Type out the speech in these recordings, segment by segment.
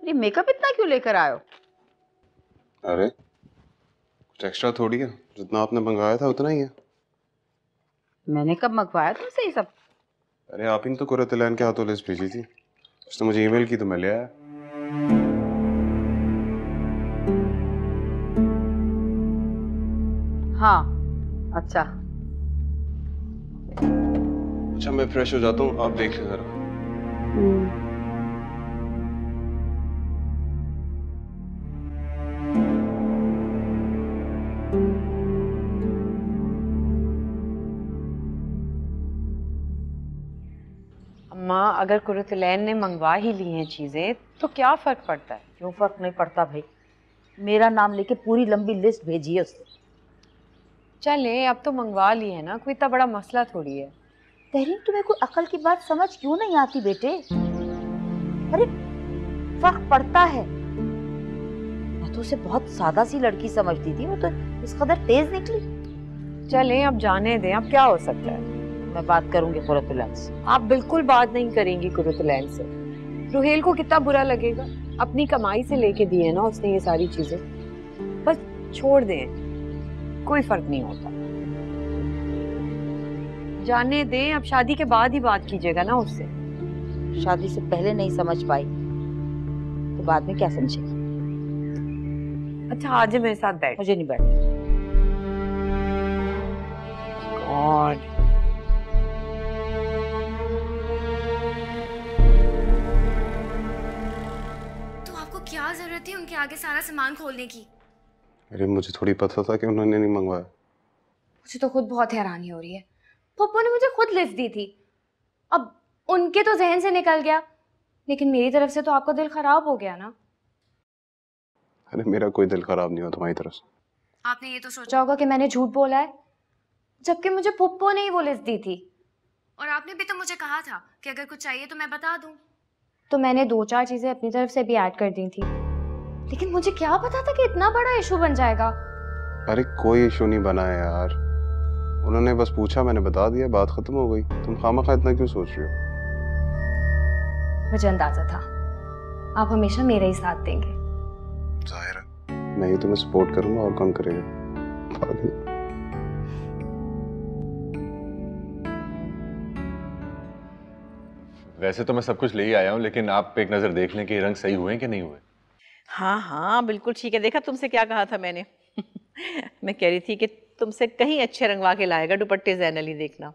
ये मेकअप इतना क्यों लेकर आए हो? अरे कुछ एक्स्ट्रा थोड़ी है, जितना आपने मंगवाया था उतना ही है। मैंने कब मंगवाया तुमसे ये सब? अरे आप ही ने तो कुरतलैन के हाथों लिस्ट भेजी थी, उसने मुझे ईमेल की तो मैं ले आया। हाँ, अच्छा। अच्छा मैं फ्रेश हो जाता हूँ, आप देख लें जरा। अम्मा, अगर कुरतलैन ने मंगवा ही ली हैं चीजें तो क्या फर्क पड़ता है? क्यों फर्क नहीं पड़ता भाई? मेरा नाम लेके पूरी लंबी लिस्ट भेजी है उसने। चले, अब तो मंगवा ली है ना, कोई इतना बड़ा मसला थोड़ी है। तहरीन, तुम्हें कोई अकल की बात समझ क्यों नहीं आती बेटे? अरे फर्क पड़ता है। मैं तो उसे बहुत सादा सी लड़की समझती थी, वो तो इस कदर तेज निकली। चले, अब जाने दें, अब क्या हो सकता है। मैं बात करूंगी कुरतलैन से। आप बिल्कुल बात नहीं करेंगी कुरतलैन से। रुहेल को कितना बुरा लगेगा, अपनी कमाई से लेके दी है ना उसने ये सारी चीजें। बस छोड़ दें, कोई फर्क नहीं होता। जाने दें, अब शादी के बाद ही बात कीजिएगा ना उससे। शादी से पहले नहीं समझ पाई तो बाद में क्या समझेगी? अच्छा, आज मेरे साथ बैठ। मुझे नहीं बैठना। गॉड, तो आपको क्या जरूरत थी उनके आगे सारा सामान खोलने की? अरे मुझे थोड़ी पता था कि उन्होंने नहीं मंगवाया। मुझे तो खुद बहुत हैरानी हो रही है। पप्पू ने मुझे खुद लिस्ट दी थी, अब उनके तो जहन से निकल गया, लेकिन मेरी तरफ से तो आपका दिल खराब हो गया ना। अरे मेरा कोई दिल खराब नहीं हुआ तुम्हारी तरफ से। आपने ये तो सोचा होगा कि मैंने झूठ बोला है, जबकि मुझे पप्पू ने ही वो लिस्ट दी थी। और आपने भी तो मुझे कहा था कि अगर कुछ चाहिए तो मैं बता दूं। तो मैंने 2-4 चीजें अपनी तरफ से भी ऐड कर दी थी, लेकिन मुझे क्या पता था कि इतना बड़ा इशू बन जाएगा। अरे कोई इशू नहीं बना है यार, उन्होंने बस पूछा, मैंने बता दिया, बात खत्म हो गई। तुम खामखा इतना क्यों सोच रही हो? मुझे अंदाजा था आप हमेशा मेरा ही साथ देंगे। जाहिर है मैं ही तुम्हें सपोर्ट करूंगा, और कौन करेगा। पागल। वैसे तो मैं सब कुछ ले ही आया हूँ, लेकिन आप एक नजर देख लें कि रंग सही हुए कि नहीं हुए। हाँ हाँ बिल्कुल ठीक है। देखा तुमसे क्या कहा था मैंने। मैं कह रही थी कि तुमसे कहीं अच्छे रंगवा के लाएगा दुपट्टे ज़ैन अली, देखना।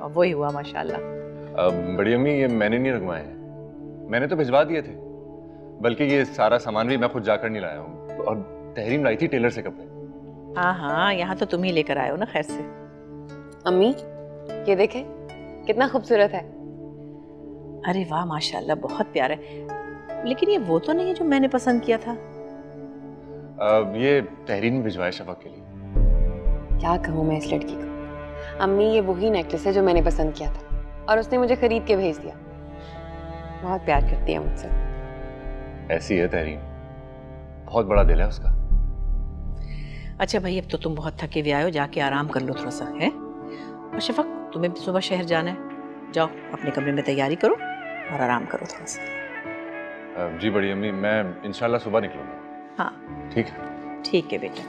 और वही हुआ माशाल्लाह। बड़ी अम्मी, ये मैंने नहीं रंगवाए हैं, मैंने तो भिजवा दिए थे। बल्कि ये सारा सामान भी मैं खुद जाकर नहीं लाया हूँ, और तहरीन लाई थी टेलर से कपड़े। हाँ हाँ, यहाँ तो तुम ही लेकर आए हो ना, खैर से। अम्मी, ये देखें कितना खूबसूरत है। अरे वाह माशाल्लाह, बहुत प्यारा है। लेकिन ये वो तो नहीं है जो मैंने पसंद किया था। ये तहरीन में भिजवाया शफक के लिए। क्या कहूँ मैं इस लड़की को। अम्मी, ये वही नेकलेस है जो मैंने पसंद किया था और उसने मुझे खरीद के भेज दिया। बहुत प्यार करती है मुझसे। ऐसी है तहरीन, बहुत बड़ा दिल है उसका। अच्छा भाई, अब तो तुम बहुत थके हुए आए हो, जाके आराम कर लो थोड़ा सा, है। और शफक, तुम्हें भी सुबह शहर जाना है, जाओ अपने कमरे में तैयारी करो और आराम करो थोड़ा सा। जी बड़ी अम्मी, मैं इंशाल्लाह सुबह निकलूंगा। हाँ ठीक है। ठीक है बेटा।